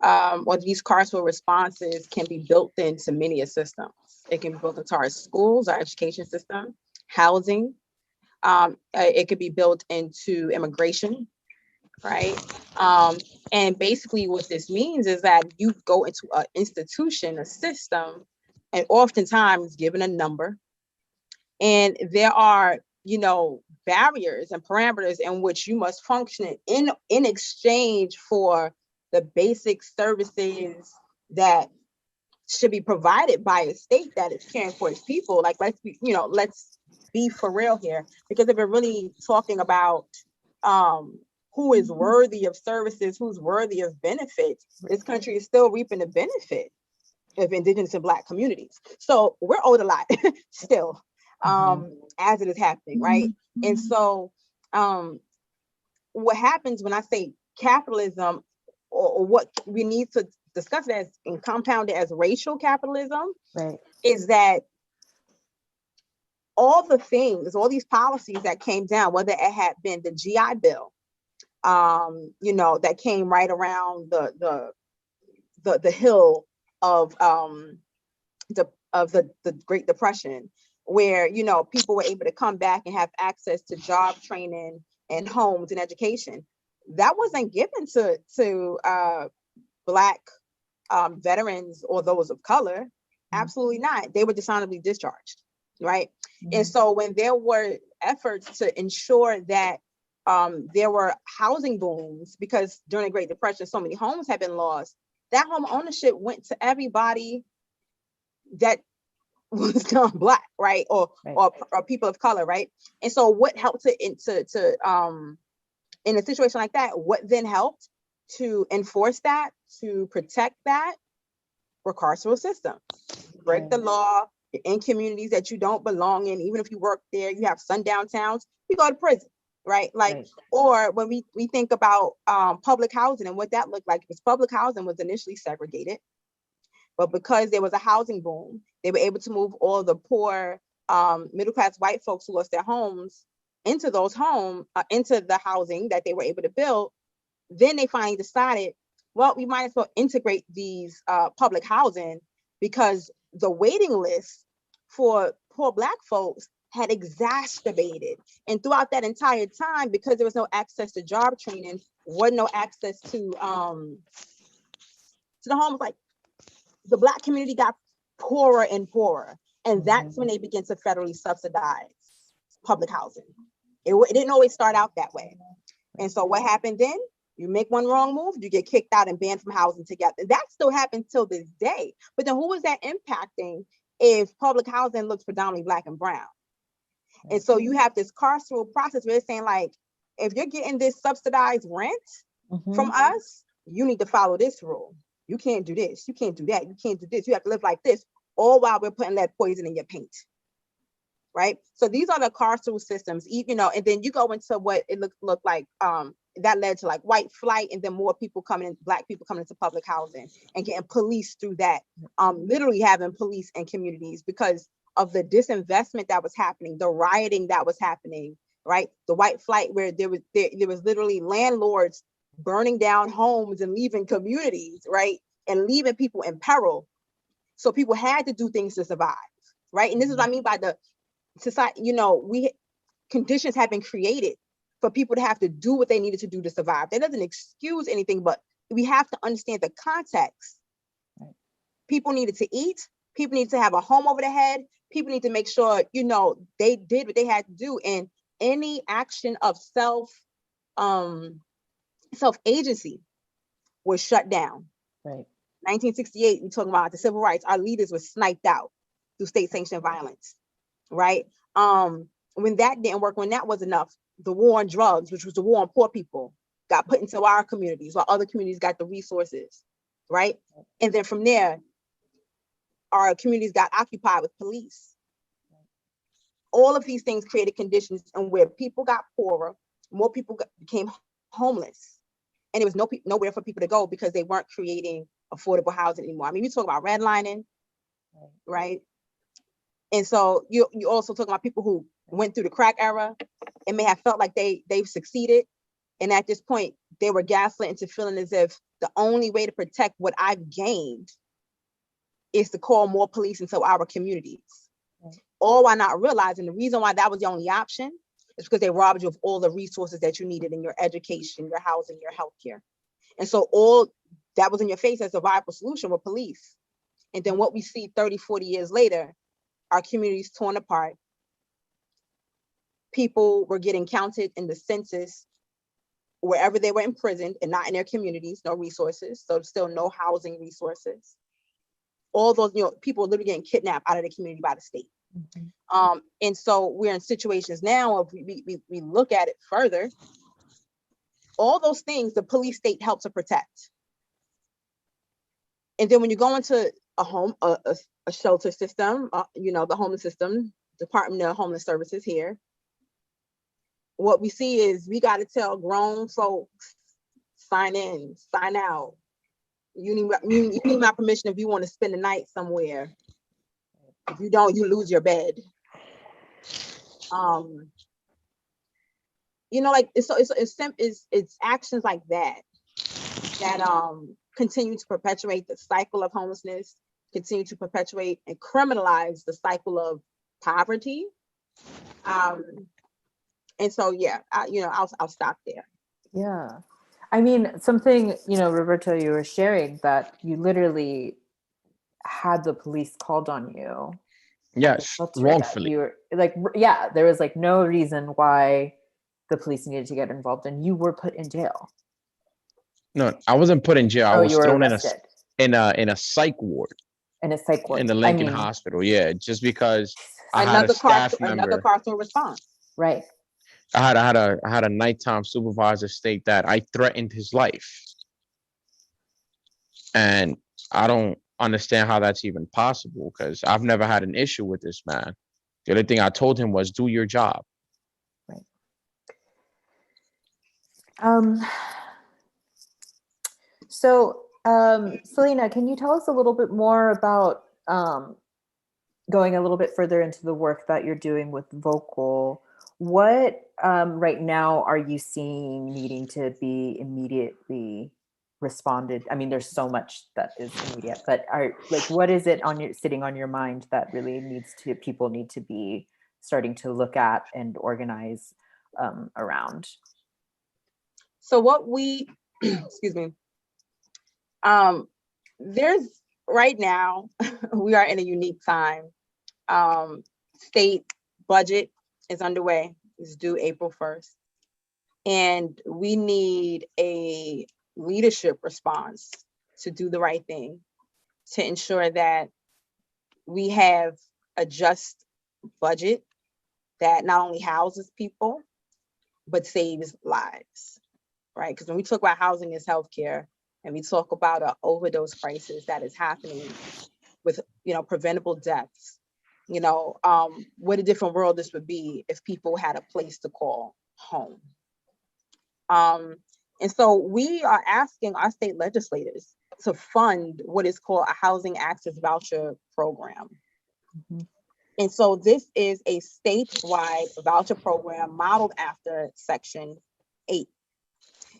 or these carceral responses can be built into many systems. It can be built into our schools, our education system, housing, It could be built into immigration, right? And basically what this means is that you go into an institution, a system, and oftentimes given a number, and there are, barriers and parameters in which you must function in exchange for the basic services that should be provided by a state that is caring for its people. Like, let's be for real here, because if we're really talking about who is worthy of services, who's worthy of benefits, this country is still reaping the benefit of Indigenous and Black communities. So we're owed a lot still, as it is happening, right? And so what happens when I say capitalism, or what we need to discuss it as and compound it as racial capitalism, Right. is that all these policies that came down, whether it had been the GI Bill, that came right around the hill of the Great Depression, where people were able to come back and have access to job training and homes and education. That wasn't given to Black veterans or those of color. Absolutely not. They were dishonorably discharged, right? And so when there were efforts to ensure that there were housing booms, because during the Great Depression, so many homes had been lost, that home ownership went to everybody that was non-Black, right? Or people of color, right? And so what helped in a situation like that, what then helped to enforce that, to protect that, were carceral systems. Break the law, you're in communities that you don't belong in, even if you work there, you have sundown towns, you go to prison, right? Or when we think about public housing and what that looked like, because public housing was initially segregated, but because there was a housing boom, they were able to move all the poor middle-class white folks who lost their homes into those homes, into the housing that they were able to build. Then they finally decided, well, we might as well integrate these public housing, because the waiting list for poor Black folks had exacerbated. And throughout that entire time, because there was no access to job training, wasn't no access to the homes, like, the Black community got poorer and poorer. And that's when they began to federally subsidize public housing. It didn't always start out that way. And so what happened then? You make one wrong move, you get kicked out and banned from housing together. That still happens till this day. But then who is that impacting if public housing looks predominantly Black and brown? And so you have this carceral process where it's saying, like, if you're getting this subsidized rent from us, you need to follow this rule. You can't do this, you can't do that, you can't do this, you have to live like this, all while we're putting lead poison in your paint. Right? So these are the carceral systems, and then you go into what it looked like, that led to like white flight, and then more people Black people coming into public housing and getting policed through that, literally having police in communities because of the disinvestment that was happening, the rioting that was happening, right? The white flight, where there was literally landlords burning down homes and leaving communities, right? And leaving people in peril. So people had to do things to survive, right? And this is what I mean by the society, conditions have been created for people to have to do what they needed to do to survive. That doesn't excuse anything, but we have to understand the context. People needed to eat, people need to have a home over their head, people need to make sure, they did what they had to do. And any action of self-agency was shut down. Right. 1968, we talking about the civil rights, our leaders were sniped out through state-sanctioned violence, right? When that didn't work, when that was enough, the war on drugs, which was the war on poor people, got put into our communities while other communities got the resources, right? And then from there, our communities got occupied with police. All of these things created conditions in where people got poorer, more people became homeless, and there was nowhere for people to go because they weren't creating affordable housing anymore. I mean, we talk about redlining, right? And so you also talk about people who went through the crack era and may have felt like they've succeeded. And at this point, they were gaslit into feeling as if the only way to protect what I've gained is to call more police into our communities. All while not realizing the reason why that was the only option It's because they robbed you of all the resources that you needed in your education, your housing, your healthcare. And so all that was in your face as a viable solution with police. And then what we see 30, 40 years later, our communities torn apart. People were getting counted in the census wherever they were imprisoned and not in their communities, no resources. So still no housing resources. All those, people are literally getting kidnapped out of the community by the state. Mm-hmm. And so we're in situations now of we look at it further. All those things the police state helps to protect. And then when you go into a home, a shelter system, the homeless system, Department of Homeless Services here, what we see is we got to tell grown folks, sign in, sign out. You need my permission if you want to spend the night somewhere. If you don't, you lose your bed. It's actions like that continue to perpetuate the cycle of homelessness, continue to perpetuate and criminalize the cycle of poverty. And so, I'll stop there. Yeah. I mean, something, Roberto, you were sharing that you literally had the police called on you. Yes, wrongfully. You were like, there was like no reason why the police needed to get involved, and you were put in jail. No, I wasn't put in jail. I was thrown arrested. in a psych ward. In a psych ward. In the Lincoln Hospital, yeah, just because I had a staff member. Another carceral response. Right. I had a nighttime supervisor state that I threatened his life. And I don't understand how that's even possible, because I've never had an issue with this man. The only thing I told him was, do your job. Right. So, Selena, can you tell us a little bit more about going a little bit further into the work that you're doing with Vocal? What right now are you seeing needing to be immediately responded? I mean, there's so much that is immediate, but what is it sitting on your mind that really people need to be starting to look at and organize around? So what we, excuse me, there's right now, we are in a unique time. State budget is underway. It's due April 1st. And we need a leadership response to do the right thing, to ensure that we have a just budget that not only houses people, but saves lives, right? Because when we talk about housing as healthcare, and we talk about an overdose crisis that is happening with, preventable deaths, what a different world this would be if people had a place to call home. And so we are asking our state legislators to fund what is called a housing access voucher program. Mm-hmm. And so this is a statewide voucher program modeled after Section 8.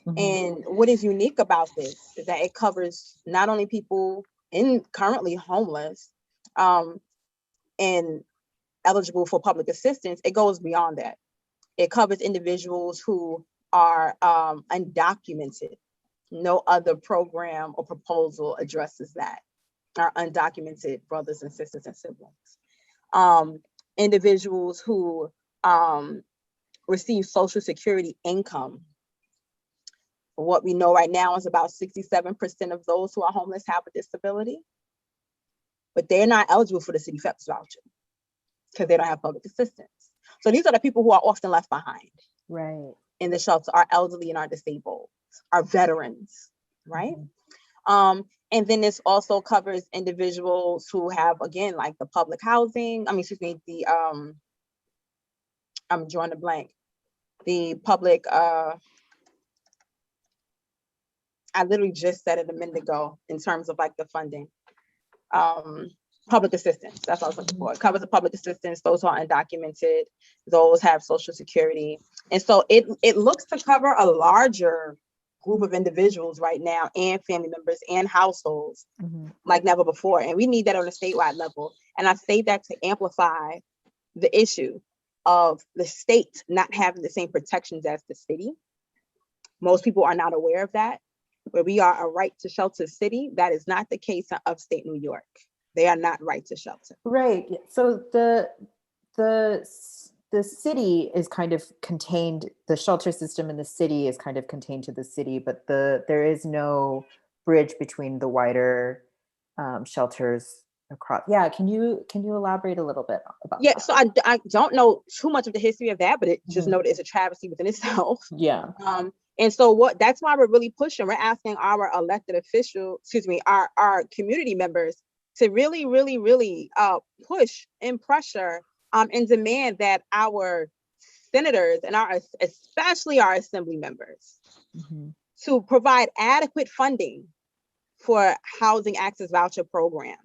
Mm-hmm. And what is unique about this is that it covers not only people currently homeless and eligible for public assistance, it goes beyond that. It covers individuals who are undocumented. No other program or proposal addresses that. Our undocumented brothers and sisters and siblings. Individuals who receive Social Security income. What we know right now is about 67% of those who are homeless have a disability, but they're not eligible for the city FEPS voucher because they don't have public assistance. So these are the people who are often left behind. Right. In the shelter, our elderly and our disabled, our veterans, right? Mm-hmm. And then this also covers individuals who have, again, like the public housing, I'm drawing a blank. The public, I literally just said it a minute ago in terms of like the funding. Public assistance, that's what I was looking for. It covers the public assistance, those who are undocumented, those have Social Security. And so it looks to cover a larger group of individuals right now, and family members and households, mm-hmm. like never before. And we need that on a statewide level. And I say that to amplify the issue. of the state not having the same protections as the city. Most people are not aware of that. Where we are a right to shelter city, that is not the case in upstate New York. They are not right to shelter. Right. So the city is kind of contained, the shelter system in the city is kind of contained to the city, but there is no bridge between the wider shelters across. Yeah, can you elaborate a little bit about Yeah, that? so I don't know too much of the history of that, but it just know that it's a travesty within itself. Yeah. And so that's why we're really pushing. We're asking our elected officials, our community members to really, really, really push and pressure and demand that our senators and especially our assembly members to provide adequate funding for housing access voucher program.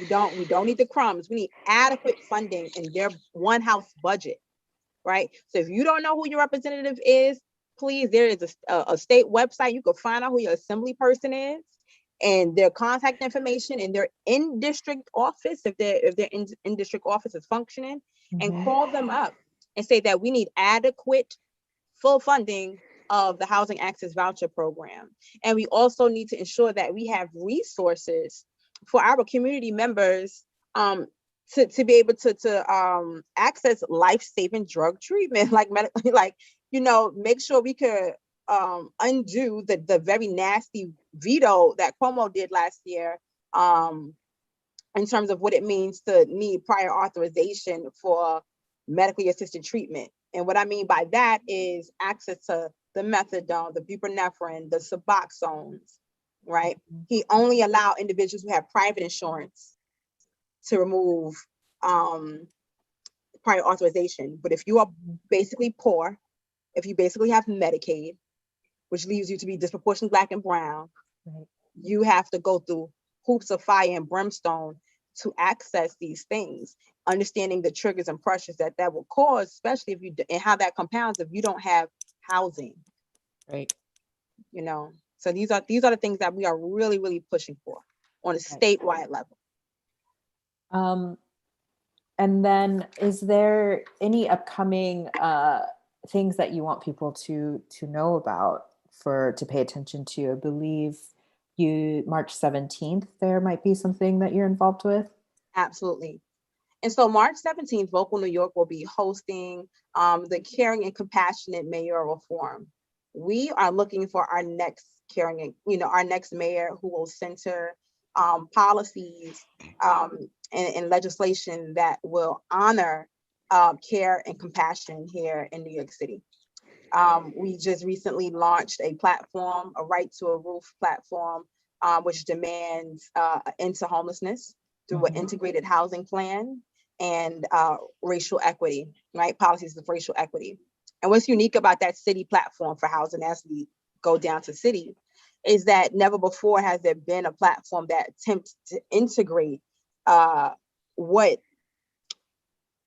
We don't need the crumbs. We need adequate funding in their one house budget, right? So if you don't know who your representative is, please, there is a state website. You can find out who your assembly person is and their contact information and their in-district office, if their in-district office is functioning, and call them up and say that we need adequate full funding of the housing access voucher program. And we also need to ensure that we have resources for our community members to be able to access life-saving drug treatment, like make sure we could undo the very nasty veto that Cuomo did last year in terms of what it means to need prior authorization for medically assisted treatment. And what I mean by that is access to the methadone, the buprenorphine, the Suboxones, right? He only allowed individuals who have private insurance to remove prior authorization. But if you are basically poor, if you basically have Medicaid, which leaves you to be disproportionately Black and brown, you have to go through hoops of fire and brimstone to access these things, understanding the triggers and pressures that will cause, especially if you, and how that compounds if you don't have housing. Right. So these are the things that we are really, really pushing for on a statewide level. And then is there any upcoming things that you want people to know about to pay attention to? I believe March 17th, there might be something that you're involved with. Absolutely. And so March 17th, Vocal New York will be hosting the Caring and Compassionate Mayoral Reform. We are looking for our next our next mayor who will center policies and legislation that will honor care and compassion here in New York City. We just recently launched a platform, a Right to a Roof platform, which demands an end to homelessness through an integrated housing plan and racial equity, right? Policies of racial equity. And what's unique about that city platform for housing as we go down to city is that never before has there been a platform that attempts to integrate what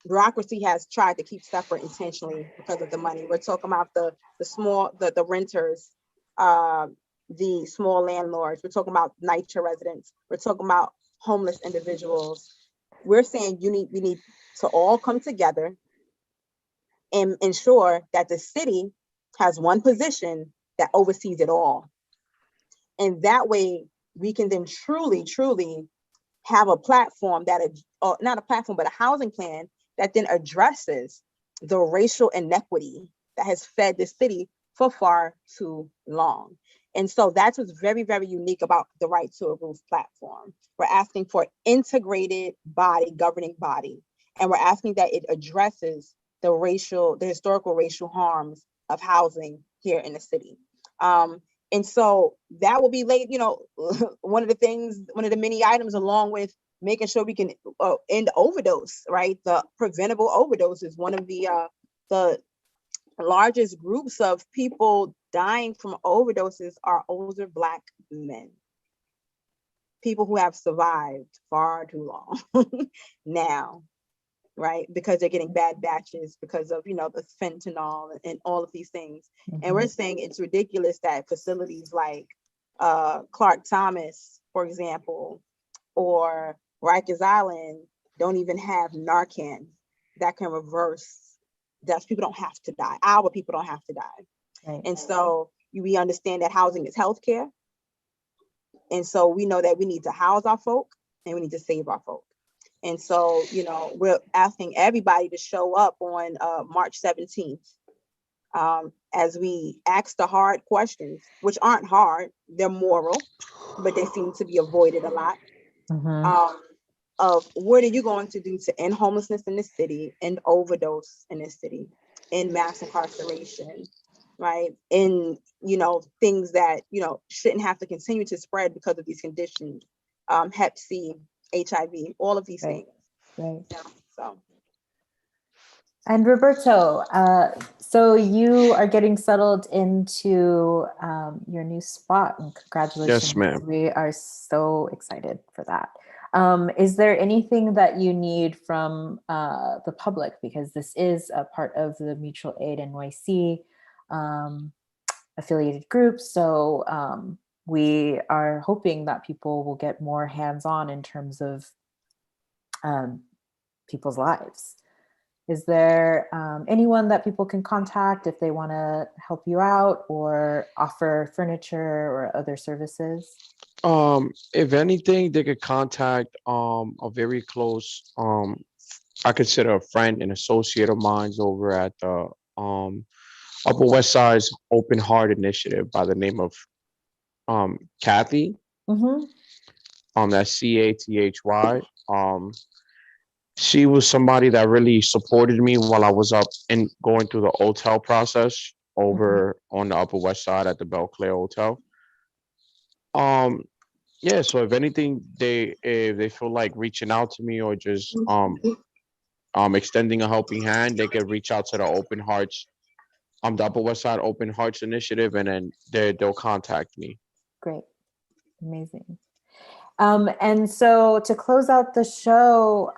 bureaucracy has tried to keep separate intentionally because of the money. We're talking about the renters, the small landlords. We're talking about NYCHA residents. We're talking about homeless individuals. We're saying we need to all come together and ensure that the city has one position that oversees it all. And that way we can then truly, truly have a platform not a platform, but a housing plan that then addresses the racial inequity that has fed the city for far too long. And so that's what's very, very unique about the Right to a Roof platform. We're asking for an integrated governing body, and we're asking that it addresses the historical racial harms of housing here in the city. And so that will be late, one of the many items, along with making sure we can end overdose, right? The preventable overdose is one of the largest groups of people dying from overdoses are older Black men. People who have survived far too long now, right? Because they're getting bad batches because of, the fentanyl and all of these things. And we're saying it's ridiculous that facilities like Clark Thomas, for example, or Rikers Island don't even have Narcan that can reverse deaths. People don't have to die. Our people don't have to die. Right. And so we understand that housing is healthcare. And so we know that we need to house our folk and we need to save our folk. And so, you know, we're asking everybody to show up on March 17th as we ask the hard questions, which aren't hard, they're moral, but they seem to be avoided a lot. Of what are you going to do to end homelessness in this city, end overdose in this city, end mass incarceration, right? And, you know, things that, you know, shouldn't have to continue to spread because of these conditions, Hep C, HIV, all of these things. Right. Yeah, so. And Roberto, so you are getting settled into your new spot, and congratulations. Yes, ma'am. We are so excited for that. Is there anything that you need from the public? Because this is a part of the Mutual Aid NYC affiliated group. So we are hoping that people will get more hands-on in terms of people's lives. Is there anyone that people can contact if they want to help you out or offer furniture or other services? If anything, they could contact a very close I consider a friend and associate of mine over at the Upper West Side's Open Heart Initiative by the name of Kathy. That's CATHY. She was somebody that really supported me while I was up and going through the hotel process over on the Upper West Side at the Belclair Hotel. Yeah, so if anything, if they feel like reaching out to me or just extending a helping hand, they could reach out to the Open Hearts, the Upper West Side Open Hearts Initiative, and then they'll contact me. Great, amazing. And so to close out the show,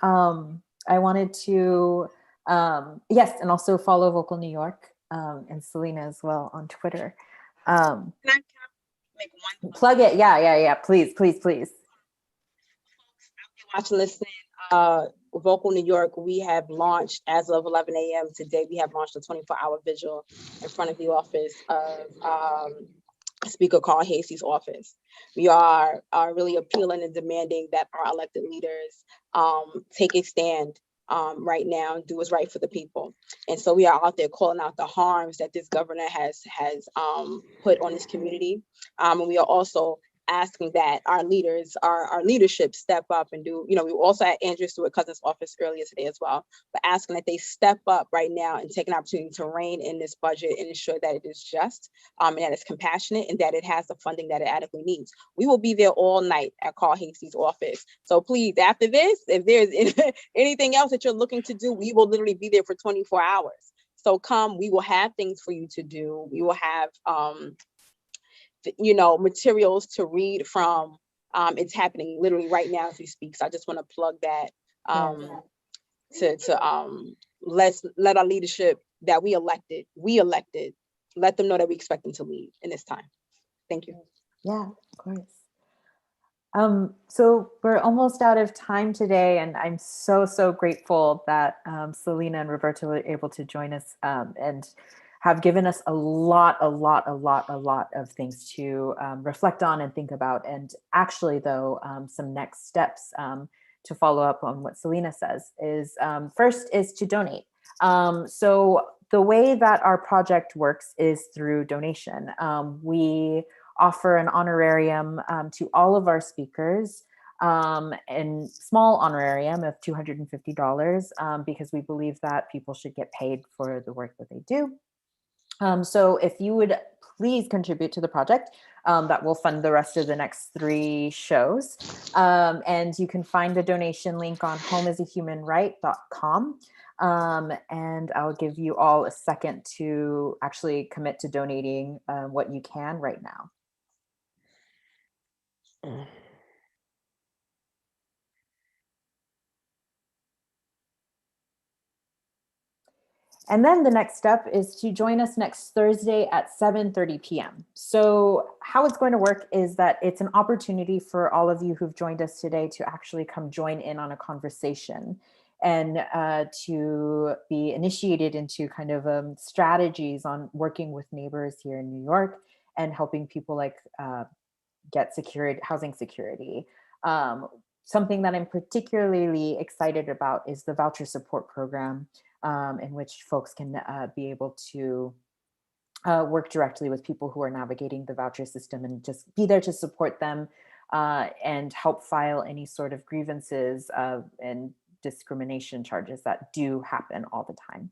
I wanted to, yes, and also follow Vocal New York and Selena as well on Twitter. Can I make one plug it? Yeah. Please. Watch, listen. Vocal New York, we have launched as of 11 a.m. today. We have launched a 24-hour vigil in front of the office of Speaker Carl Hasey's office. We are really appealing and demanding that our elected leaders take a stand right now and do what's right for the people. And so we are out there calling out the harms that this governor has put on this community. And we are also asking that our leaders, our leadership step up and do, you know, we also had Andrew Stewart-Cousins' office earlier today as well, but asking that they step up right now and take an opportunity to rein in this budget and ensure that it is just and that it's compassionate and that it has the funding that it adequately needs. We will be there all night at Carl Hasey's office. So please, after this, if there's anything else that you're looking to do, we will literally be there for 24 hours. So come, we will have things for you to do. We will have, you know, materials to read from. It's happening literally right now as we speak. So I just want to plug that let's let our leadership that we elected, let them know that we expect them to lead in this time. Thank you. Yeah, of course. So we're almost out of time today, and I'm so grateful that Selena and Roberto were able to join us and have given us a lot of things to reflect on and think about. And actually, though, some next steps to follow up on what Selena says is first is to donate. So the way that our project works is through donation. We offer an honorarium to all of our speakers, and small honorarium of $250 because we believe that people should get paid for the work that they do. So if you would please contribute to the project, that will fund the rest of the next 3 shows. And you can find the donation link on homeisahumanright.com. And I'll give you all a second to actually commit to donating what you can right now. And then the next step is to join us next Thursday at 7:30 p.m. So how it's going to work is that it's an opportunity for all of you who've joined us today to actually come join in on a conversation. and to be initiated into kind of strategies on working with neighbors here in New York and helping people like get secured housing security. Something that I'm particularly excited about is the Voucher Support Program, in which folks can be able to work directly with people who are navigating the voucher system and just be there to support them and help file any sort of grievances and discrimination charges that do happen all the time.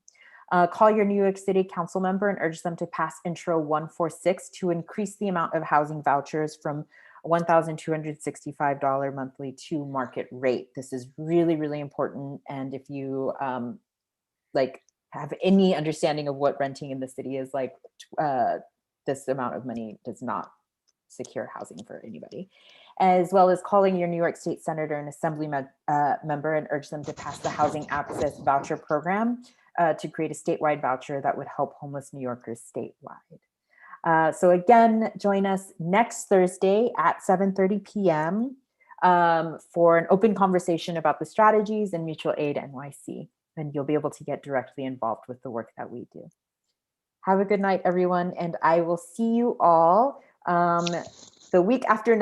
Call your New York City council member and urge them to pass Intro 146 to increase the amount of housing vouchers from $1,265 monthly to market rate. This is really, really important. And if you have any understanding of what renting in the city is like, this amount of money does not secure housing for anybody. As well as calling your New York State Senator and Assembly member and urge them to pass the Housing Access Voucher Program to create a statewide voucher that would help homeless New Yorkers statewide. So again, join us next Thursday at 7:30 p.m. For an open conversation about the strategies in Mutual Aid NYC. And you'll be able to get directly involved with the work that we do. Have a good night, everyone, and I will see you all the week after next.